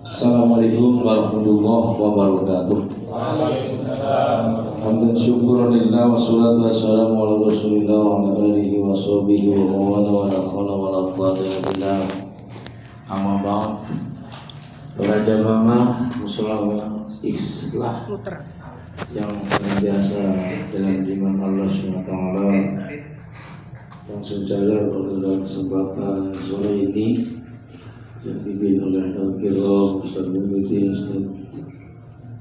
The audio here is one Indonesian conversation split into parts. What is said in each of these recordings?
Assalamualaikum warahmatullahi wabarakatuh. Hamdan syukuran lillah wassalatu wassalamu ala rasulillah wa ala alihi wa sahbihi wa man wala wa la quwwata illa billah. Amma ba'd. Para jamaah muslimah Islam yang senantiasa dengan iman Allah SWT yang sejalan pada kesempatan sore ini yang dipimpin oleh Al-Kiram Ustaz Muhyiddin, Ustaz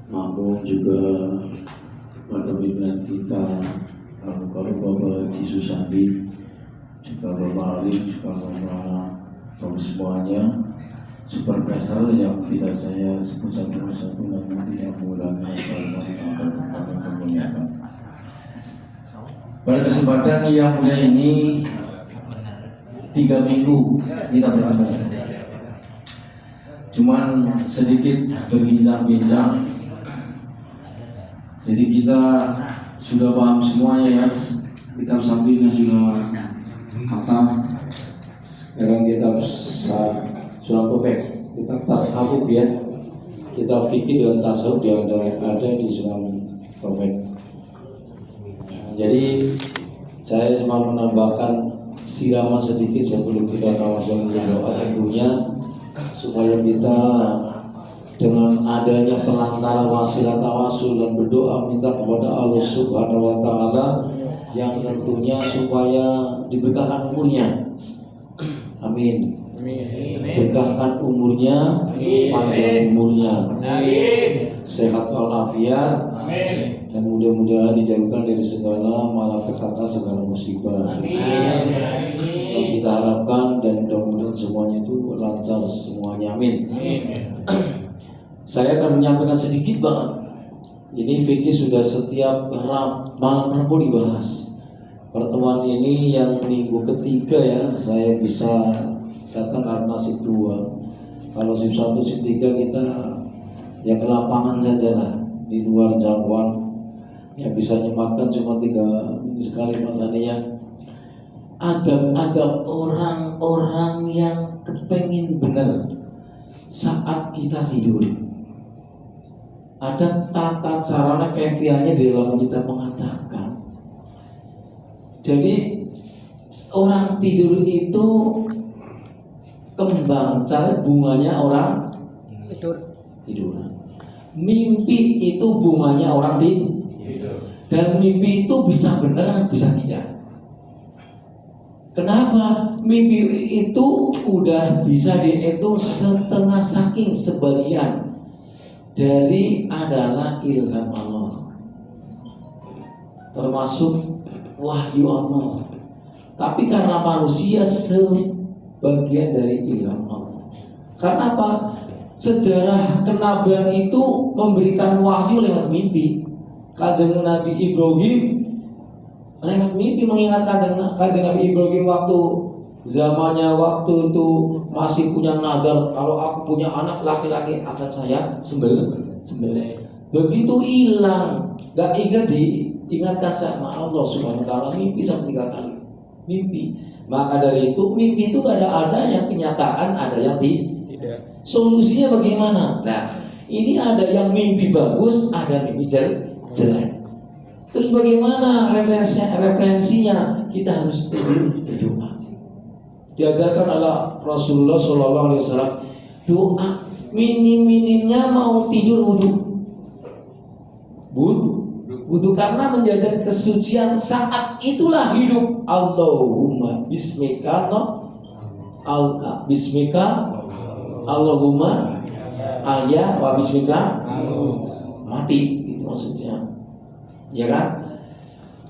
Mahmud, juga pada pimpinan kita kalau Bapak Haji Susandi, juga Bapak Ali, juga Bapak semuanya, supervisor yang tidak saya sebut satu-satu namun tidak mengulangi kemuliaan. Pada kesempatan yang mulia ini 3 minggu kita bertemu, cuman sedikit berbincang-bincang. Jadi kita sudah paham semuanya ya, kitab sampingnya sudah khatam. Sekarang kitab Surah Topek, kitab Tasawuf ya, kitab fikih dan tasawuf yang ada di Surah Topek. Jadi saya cuma menambahkan siraman sedikit sebelum kita langsung berdoa, tentunya supaya kita dengan adanya pengantaran wasilah tawasul dan berdoa minta kepada Allah Subhanahu wa taala yang tentunya supaya diberkahkan umurnya. Amin. Berkahkan umurnya, panjang umurnya, sehat walafiat, dan mudah-mudahan dijauhkan dari segala malapetaka, segala musibah. Yang kita harapkan dan mudah-mudahan semuanya itu lancar semuanya. Amin. Saya akan menyampaikan sedikit banget. Jadi fikih sudah setiap malam Rabu dibahas. Pertemuan ini yang minggu ketiga ya, saya bisa datang karena shift 2. Kalau shift 1, shift 3 kita ya ke lapangan saja lah, di luar jangkauan. Yang bisa nyematkan cuma 3 minggu sekali masanya ya. Ada orang-orang yang kepengin benar saat kita tidur. Ada tata caranya, kefiahnya di dalam kita mengatakan. Jadi orang tidur itu kembang, cara bunganya orang tidur. Mimpi itu bunganya orang tidur. Dan mimpi itu bisa benar, bisa tidak. Kenapa? Mimpi itu udah bisa dihitung setengah saking sebagian dari adalah ilham Allah, termasuk wahyu Allah. Tapi karena manusia sebagian dari ilham Allah. Karena apa? Sejarah kenabian itu memberikan wahyu lewat mimpi. Kanjeng Nabi Ibrahim lewat mimpi mengingatkan Kanjeng Nabi Ibrahim waktu zamannya, waktu itu masih punya nazar, kalau aku punya anak laki-laki akan saya sembelih. Begitu hilang, gak diingatkan sama Allah Subhanahu wa taala, mimpi sampai 3 kali mimpi. Maka dari itu mimpi itu ada yang kenyataan, ada yang tidak. Solusinya bagaimana? Nah, ini ada yang mimpi bagus, ada mimpi jelek. Terus bagaimana referensinya? Kita harus berdoa. Diajarkan oleh Rasulullah SAW, doa minim-minimnya mau tidur wudu karena menjaga kesucian saat itulah hidup. Allahumma bismika Allahumma ahya wa bismika mati, itu maksudnya, ya kan?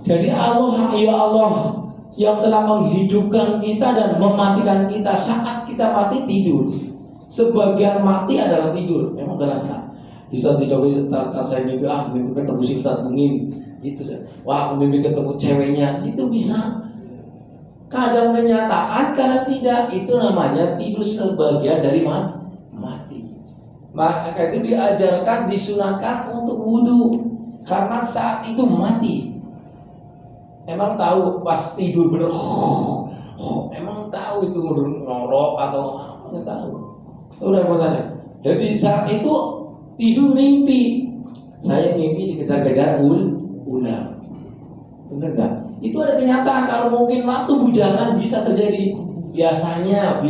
Jadi Allah, ya Allah yang telah menghidupkan kita dan mematikan kita saat kita mati tidur. Sebagian mati adalah tidur, memang terasa. Bisa tidak bisa saya mimpi ketemu si Ustaz Bungin, itu saja. Wah, mimpi ketemu ceweknya, itu bisa. Kadang kenyataan, kadang tidak. Itu namanya tidur sebagian dari mati. Maka itu diajarkan, disunahkan untuk wudu karena saat itu mati. Emang tahu pas tidur bener, emang tahu itu ngorok atau nggak tahu. Repotannya. Jadi saat itu tidur mimpi, saya mimpi dikejar-kejar ular. Benar nggak? Itu ada kenyataan. Kalau mungkin waktu bujangan bisa terjadi. Biasanya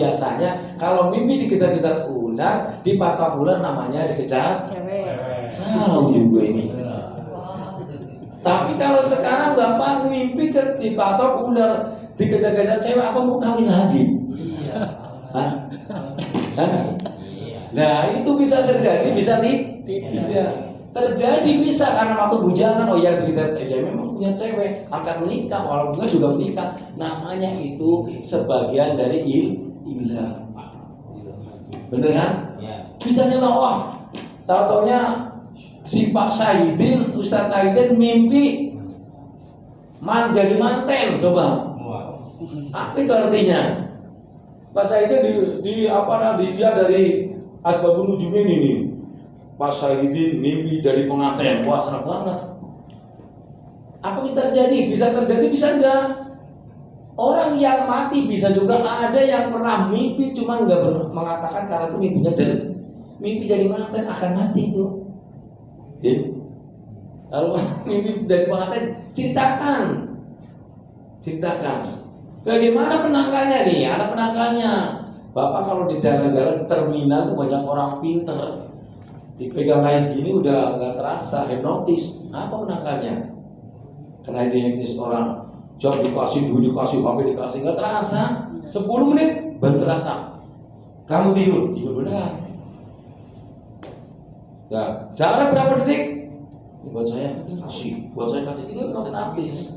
kalau mimpi dikejar-kejar ular, dipatok ular namanya dikejar Cewek. tahu juga ini. Tapi kalau sekarang Bapak mimpi dipatok ular, dikejar-kejar cewek, apa mau kawin lagi? Hah? Nah itu bisa terjadi, bisa tidak. Terjadi bisa karena waktu bujangan, oh ya kita ya memang punya cewek akan menikah, walaupun juga menikah, namanya itu sebagian dari ilah. Bener kan? Bisa nyata, wah tahu-taunya si Pak Saidin, Ustadz Saidin mimpi jadi manten, coba. Apa itu artinya? Pak Saidin dilihat dari asbabun nujum ini nih. Pak Saidin mimpi jadi pengantin. Wah, serem banget. Apa bisa terjadi? Bisa terjadi, bisa enggak? Orang yang mati bisa juga ada yang pernah mimpi cuma enggak mengatakan karena itu mimpinya mimpi jadi pengantin akan mati itu. Kalau mimpi jadi pengantin, ceritakan. Bagaimana penangkalnya nih? Ada penangkalnya. Bapak kalau di jalan-jalan terminal tuh banyak orang pinter. Dipegang kayak gini udah nggak terasa, hipnotis. Apa penangkalnya? Karena hipnotis orang, jawab dikasih HP dikasih, nggak terasa. 10 menit baru terasa. Kamu tidur beneran. Nah, cara berapa detik? Buat saya kasih itu hipnotis.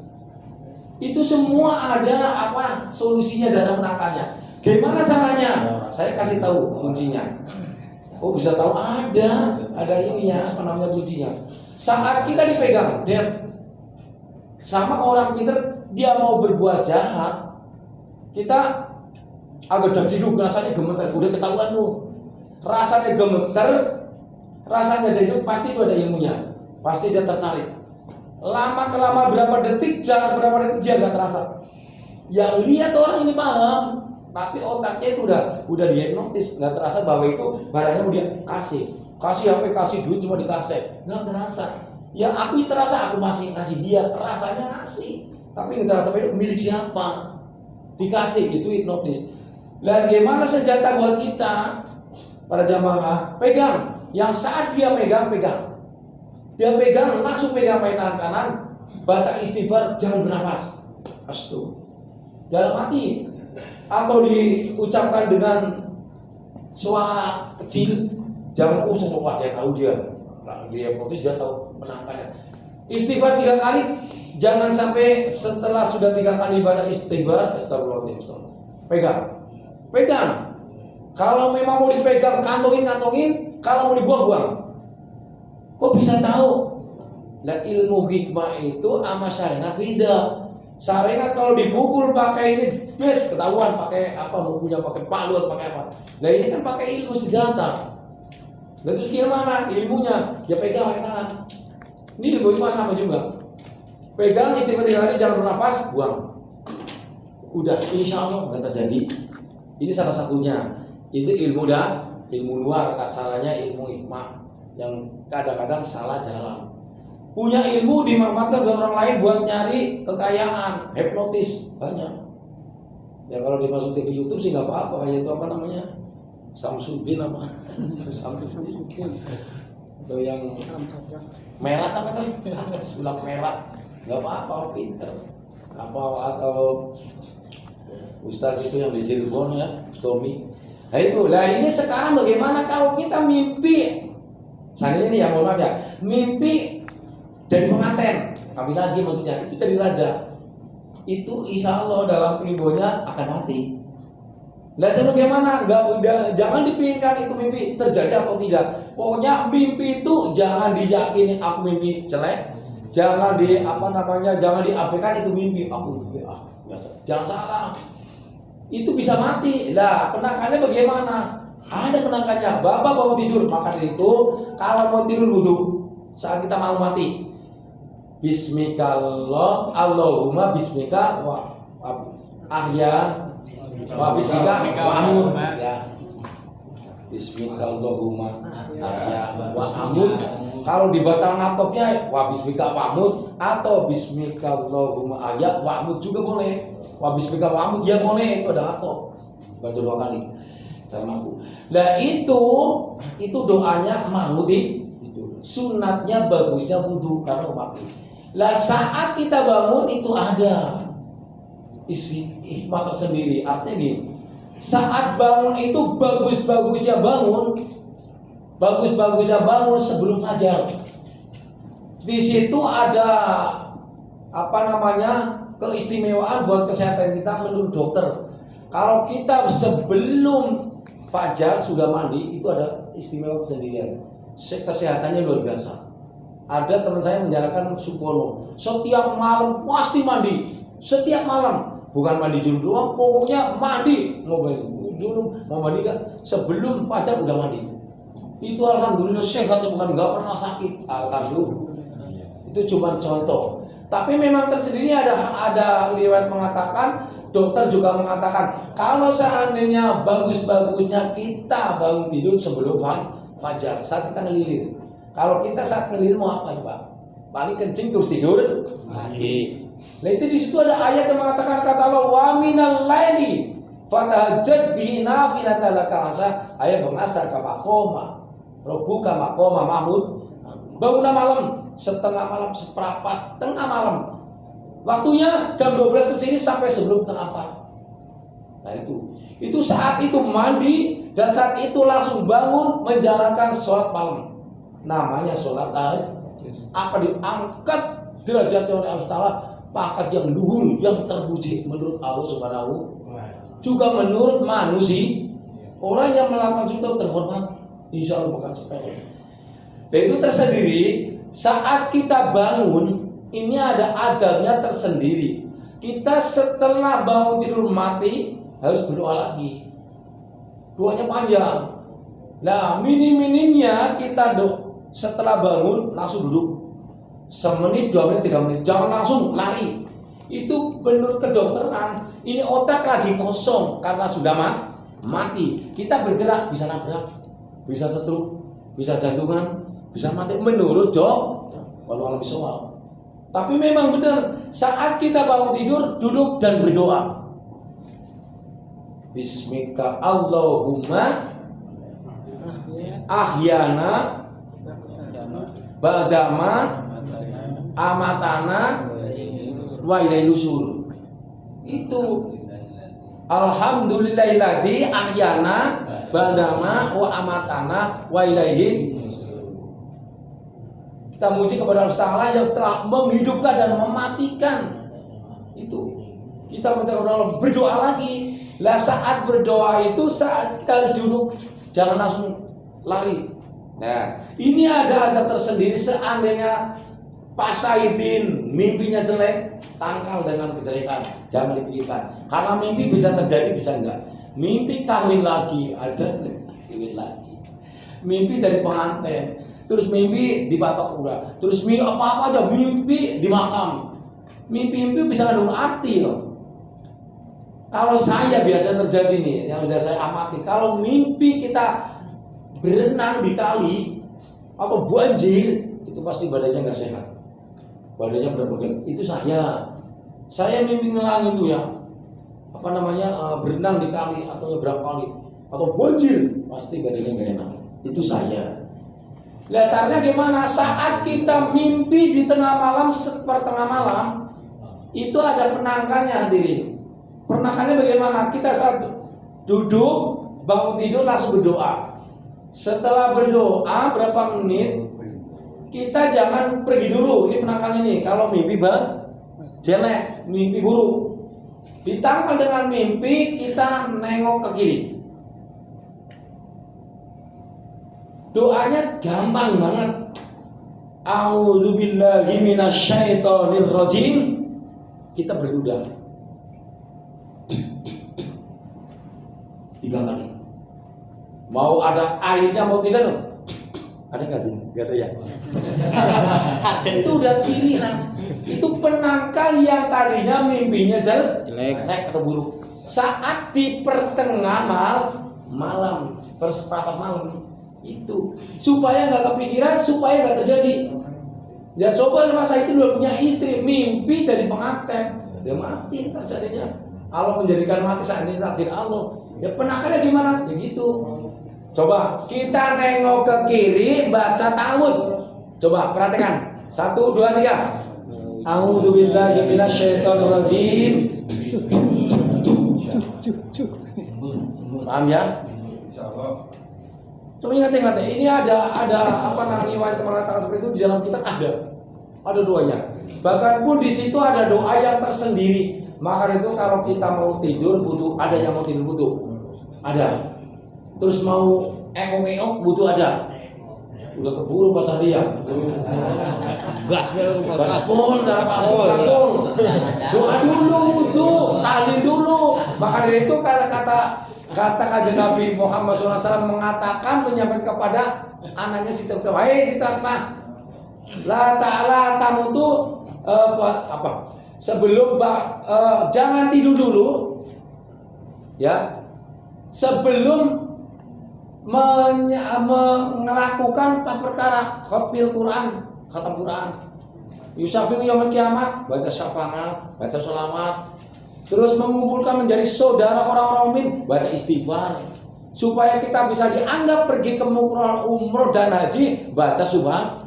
Itu semua ada solusinya dalam penangkalnya. Gimana caranya? Saya kasih tahu kuncinya. Oh bisa tahu ada ininya, kuncinya. Saat kita dipegang, sama orang pinter, dia mau berbuat jahat, kita agak duduk, rasanya gemeter, udah ketahuan tuh. Rasanya gemeter, rasanya duduk, pasti itu ada ilmunya, pasti dia tertarik. Lama berapa detik, berapa detik dia nggak terasa. Yang lihat orang ini paham. Tapi otaknya itu udah dihipnotis, nggak terasa bahwa itu barangnya mau dia kasih HP, kasih duit cuma dikasih, nggak terasa. Ya aku terasa, aku masih kasih dia, rasanya ngasih, tapi nggak terasa itu milik siapa, dikasih itu hipnotis. Lah gimana senjata buat kita para jamaah? Pegang, yang saat dia pegang, langsung pegang tangan kanan, baca istighfar, jangan bernapas, dalam hati. Atau diucapkan dengan suara kecil, jangan semua dia tahu dia hipnotis, dia tahu penangkalnya. Istighfar 3 kali, jangan sampai setelah sudah 3 kali baca istighfar, astagfirullahaladzim. Pegang. Kalau memang mau dipegang, kantongin. Kalau mau dibuang. Kok bisa tahu? Lah ilmu hikmah itu sama syariat beda. Syariat kalau dipukul pakai ini, ketahuan pakai apa, punya pakai palu atau pakai apa. Nah ini kan pakai ilmu senjata. Nah terus gimana ilmunya? Ya pegang pakai tangan. Ini ilmu sama juga. Pegang istighfar 3 kali, jangan bernapas, buang. Udah, insya Allah nggak terjadi. Ini salah satunya. Itu ilmu luar, asalnya ilmu hikmah yang kadang-kadang salah jalan. Punya ilmu dimanfaatkan dengan orang lain buat nyari kekayaan, hipnotis banyak. Ya kalau dimasuk TV YouTube sih nggak apa-apa, kayak itu apa namanya, Samsudin apa, Samsudin, itu yang merah sama kan, sulam merah, nggak apa-apa, pinter. Apa atau Ustadz itu yang di Cirebon ya, Tommy. Nah itulah ini sekarang bagaimana kalau kita mimpi, saat ini ya mohon maaf ya, mimpi jadi pengantin, kami lagi maksudnya itu jadi raja, itu insya Allah dalam peribonya akan mati. Lah terus bagaimana? Jangan dipikirkan itu mimpi terjadi atau tidak. Pokoknya mimpi itu jangan diyakini aku mimpi jelek, jangan jangan diabaikan itu mimpi aku mimpi biasa. Jangan salah, itu bisa mati. Lah penangkalnya bagaimana? Ada penangkalnya. Bapak mau tidur, maka itu kalau mau tidur wudhu saat kita mau mati. Bismillah, Allahumma bismika wa ahya wa bismika wa amut ya. Bismikallahumma ahya wa amut. Kalau dibaca ngatopnya wa bismika wa amut atau bismikallahumma ahya wa amut juga boleh. Wa bismika wa amut ya boleh, itu ada ngatop. Baca 2 kali. Cara aku. Nah itu doanya mamut itu. Sunatnya bagusnya wudu karena mati. Lah saat kita bangun itu ada isi hikmah tersendiri. Artinya gini, saat bangun itu bagusnya bangun sebelum fajar. Di situ ada keistimewaan buat kesehatan kita menurut dokter. Kalau kita sebelum fajar sudah mandi, itu ada istimewa kesendirian. Kesehatannya luar biasa. Ada teman saya menjalankan Supono, setiap malam pasti mandi, setiap malam. Bukan mandi junub doang, pokoknya mandi. Mau mandi kan sebelum fajar udah mandi. Itu alhamdulillah sehatnya, bukan nggak pernah sakit. Alhamdulillah. Itu cuma contoh. Tapi memang tersendiri ada riwayat mengatakan, dokter juga mengatakan kalau seandainya bagus-bagusnya kita bangun tidur sebelum fajar saat kita ngelilir. Kalau kita saat ngelilir mau apa coba? Paling kencing terus tidur lagi. Nah itu di situ ada ayat yang mengatakan kata Allah wa minal laili fatahajjad bihi nafilatan laka asa ayat bangasa ka maqama rabbuka maqama mahmud. Bangunlah malam, setengah malam, seperempat, tengah malam. Waktunya jam 12 ke sini sampai sebelum tengah 4. Nah itu saat itu mandi dan saat itu langsung bangun menjalankan sholat malam. Namanya sholat akan diangkat derajatnya oleh Allah Ta'ala, pangkat yang luhur, yang terpuji menurut Allah Subhanahu, juga menurut manusia. Orang yang melakukan itu terhormat, insya Allah bukan sepele. Dan itu tersendiri saat kita bangun, ini ada adabnya tersendiri. Kita setelah bangun tidur mati harus berdoa lagi. Doanya panjang. Nah minim-minimnya kita setelah bangun langsung duduk. Semenit, 2 menit, 3 menit, jangan langsung lari. Itu menurut kedokteran, ini otak lagi kosong karena sudah mati. Kita bergerak bisa nabrak, bisa stroke, bisa jantungan, bisa mati menurut walau alam bisawab. Tapi memang benar saat kita bangun tidur duduk dan berdoa. Bismika Allahumma ahyana badama amatana wa ilaihi nusur. Itu alhamdulillahilladzi ahyana badama wa amatana wa ilaihi. Kita muji kepada Allah Ta'ala yang telah menghidupkan dan mematikan. Itu kita minta kepada Allah, berdoa lagi. Lah saat berdoa itu saat kita duduk, jangan langsung lari. Nah ini ada adab tersendiri. Seandainya Pak Saidin mimpinya jelek, tangkal dengan kejelekan, jangan dipikirkan. Karena mimpi bisa terjadi, bisa enggak. Mimpi kawin lagi, ada kawin lagi. Mimpi dari pengantin, terus mimpi di patok kuda, terus mimpi apa-apa aja, mimpi di makam. Mimpi-mimpi bisa mengandung arti loh. Kalau saya biasa terjadi nih, yang sudah saya amati, kalau mimpi kita berenang di kali atau banjir, itu pasti badannya nggak sehat. Badannya benar-benar. Itu saya mimpi ngelang itu ya, berenang di kali atau nyebrang kali atau banjir, pasti badannya nggak enak. Itu saya. Lihat caranya gimana? Saat kita mimpi di tengah malam, sepertengah malam, itu ada penangkalnya hadirin. Penangkalnya bagaimana? Kita saat duduk, bangun tidur langsung berdoa. Setelah berdoa berapa menit, kita jangan pergi dulu. Ini penangkalnya nih. Kalau mimpi jelek, mimpi buruk, ditangkal dengan mimpi, kita nengok ke kiri. Doanya gampang banget. A'udzubillahi minasyaitonirrajim. Kita berdoa 3 kali. Mau ada airnya mau tidak tuh? Ada nggak tuh? Nggak ada ya. Itu udah ciri khas. Itu penangkal yang tadinya mimpinya jelek atau buruk. Saat di pertengahan malam, seperempat malam itu supaya nggak kepikiran, supaya nggak terjadi. Ya coba masa itu udah punya istri, mimpi dari pengantin, dia mati terjadinya. Allah menjadikan mati saat ini takdir Allah. Ya penakalnya gimana? Ya gitu. Coba kita nengok ke kiri, baca ta'awudz. Coba perhatikan. 1, 2, 3. A'udzubillahi minasyaitonirrajim. Paham ya? Insyaallah. Coba ingat. Ini ada apa namanya riwayat mengatakan seperti itu di dalam kitab ada doanya. Bahkan pun di situ ada doa yang tersendiri. Maka itu kalau kita mau tidur butuh, ada yang mau tidur butuh, ada. Terus mau engok-engok butuh ada. Udah keburu pas dia. Gaspol. Doa dulu butuh, tahlil dulu. Maka dari itu kata Kanjeng Nabi Muhammad SAW mengatakan menyampaikan kepada anaknya Siti Fatimah, "Hei Siti Fatimah, la ta'ala tamutu sebelum jangan tidur dulu ya sebelum melakukan 4 perkara, khatamul Quran, yusafiu yaumil kiamah, baca syafaat, baca sholawat, terus mengumpulkan menjadi saudara orang-orang mukmin, baca istighfar, supaya kita bisa dianggap pergi ke umroh dan haji, baca subhan."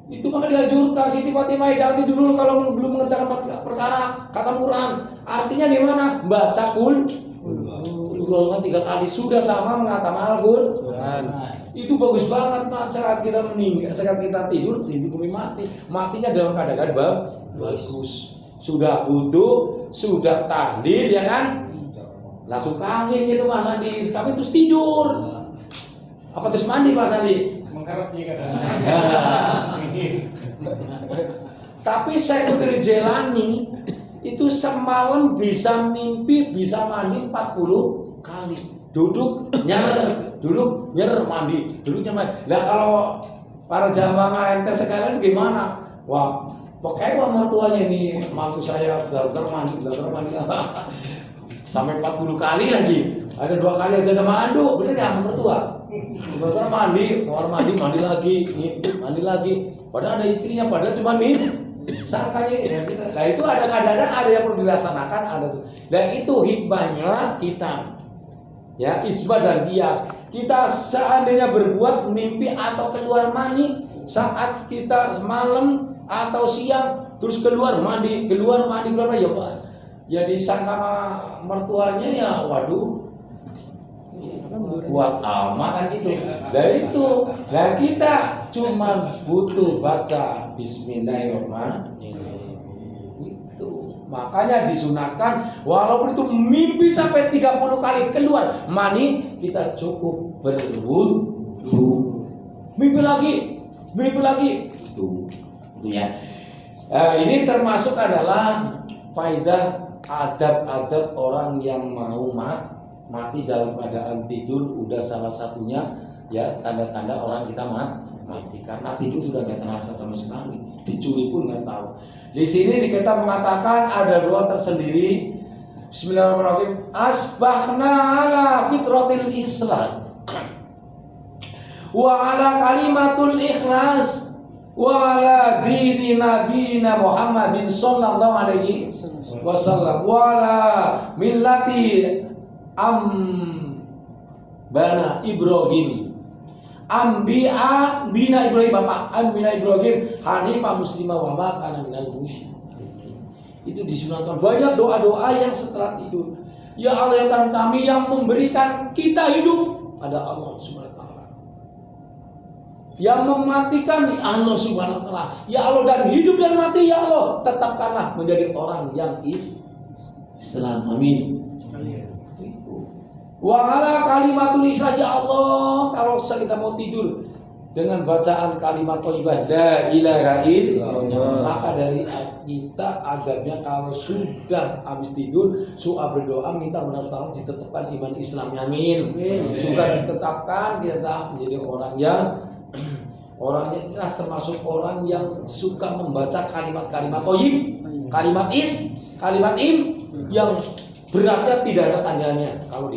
Itu maka dianjurkan Siti Fatimah jangan tidur dulu kalau belum mengerjakan 4 perkara khatam Quran. Artinya gimana? Baca kul 3 kali sudah sama mengatakan Al-Quran. Itu bagus banget Pak. Saat kita meninggal, saat kita tidur matinya dalam keadaan bagus. Sudah wudu, sudah tahlil ya kan? Langsung kawin itu Mas Andi. Kawin terus tidur. Apa terus mandi Mas Andi? Tapi Syekh Putri Jelani itu semalam bisa mimpi bisa mandi 40 kali. Duduk nyer mandi, duduk mandi. Lah kalau para jamaah ente sekalian gimana? Wah, pokoknya mertuanya ini mantu saya benar mandi sampai 40 kali lagi. Ada 2 kali aja ada mandu, bener ya mertua? Bener mandi mandi lagi. Padahal ada istrinya, padahal cuma mimpi. Sangkanya ya kita. Nah itu ada kadang-kadang ada yang perlu dilaksanakan, ada. Dan itu hikmahnya kita. Ya, ijma dan qiyas. Kita seandainya berbuat mimpi atau keluar mani saat kita semalam atau siang terus keluar mandi ya Pak. Ya disangka sama mertuanya ya waduh kuat amat kan gitu. Dari itu, dan kita cuma butuh baca Bismillahirrahmanirrahim. Itu makanya disunahkan walaupun itu mimpi sampai 30 kali keluar mani kita cukup berwudu. Mimpi lagi itu ya. Ini termasuk adalah faedah adab-adab orang yang mau mati dalam keadaan tidur. Udah salah satunya ya tanda-tanda orang kita mati karena tidur sudah nggak terasa sama sekali, dicuri pun nggak tahu. Di sini kita mengatakan ada doa tersendiri. Bismillahirrahmanirrahim. Asbahna ala fitratil Islam wa ala kalimatul ikhlas wa ala dini nabiyina Muhammadin sallallahu alaihi wasallam wa ala millati bana Ibrahim bina Ibrahim Bapak bina Ibrahim Hanifah muslimah wa ma kana minal musyrikin. Itu disunahkan banyak doa-doa yang setelah tidur. Ya Allah ya Tuhan kami yang memberikan kita hidup ada Allah Subhanahu wa taala. Yang mematikan Allah Subhanahu wa taala. Ya Allah dan hidup dan mati ya Allah tetapkanlah menjadi orang yang Islam. Amin. Wa ala kalimatul islah ya Allah. Kalau kita mau tidur dengan bacaan kalimat thayyibah la ilaha illallah, maka dari kita adabnya kalau sudah habis tidur su'a berdoa minta benar Allah ditetapkan iman Islamnya. Amin. Juga ditetapkan kita menjadi orang yang ikhlas, termasuk orang yang suka membaca kalimat-kalimat thayyib, kalimat im yang beratnya tidak ada tandanya. Kalau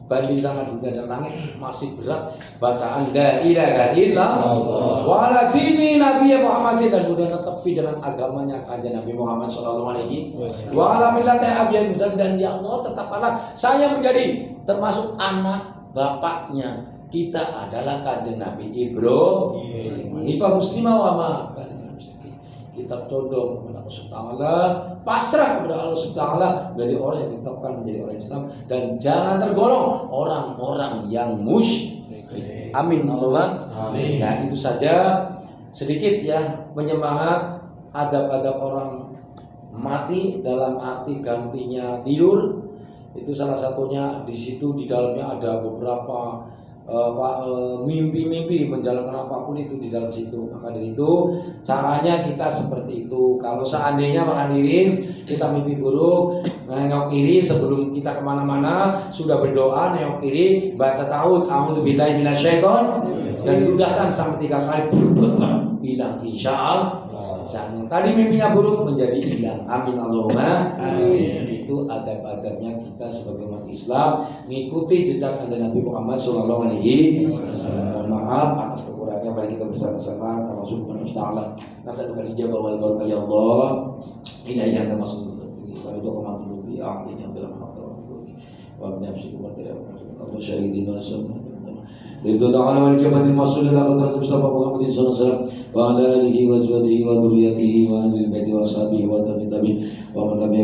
banding sama dunia dan langit masih berat bacaan la ilaha illallah. Walakini Nabi Muhammad dan kemudian tetapi dengan agamanya kajian Nabi Muhammad sallallahu alaihi wa ala millati Abi dan ya Allah tetapkanlah saya menjadi termasuk anak bapaknya. Kita adalah kajian Nabi Ibrahim. Ifa muslimah wa ma kitab condong kepada Allah Subhanahu wa taala, pasrah kepada Allah Subhanahu wa taala, menjadi orang yang ditetapkan menjadi orang Islam dan jangan tergolong orang-orang yang musyrik. Amin Allahumma amin. Nah, itu saja sedikit ya penyemangat adab-adab orang mati dalam arti gantinya tidur. Itu salah satunya di situ di dalamnya ada beberapa mimpi-mimpi menjalankan apapun itu di dalam situ. Maka dari itu caranya kita seperti itu. Kalau seandainya menghadirin kita mimpi buruk, nengok kiri sebelum kita kemana-mana sudah berdoa, nengok kiri baca ta'awudz a'udzubillahi minasyaiton dan dudahkan sampai 3 kali hilang insyaallah. Jangan tadi mimpinya buruk menjadi hilang. Amin Allahumma amin. Itu adab-adabnya kita sebagai umat Islam mengikuti jejak Nabi Muhammad sallallahu alaihi wasallam. Maaf atas kekurangannya, mari kita bersama-sama termasuk manusia nasabul ijabah wal barakah ya Allah. Ini yang termasuk itu kemampuan bi artinya dalam hal wa nafsi wa ta'ala syahidina sallallahu Ridho ta'ala wal jabatil masul ila qadrat Mustafa Muhammadin sallallahu alaihi wasallam wa ala alihi wa azwajihi wa dzurriyyatihi wa ahli baiti wa ashabihi wa tabi'in wa man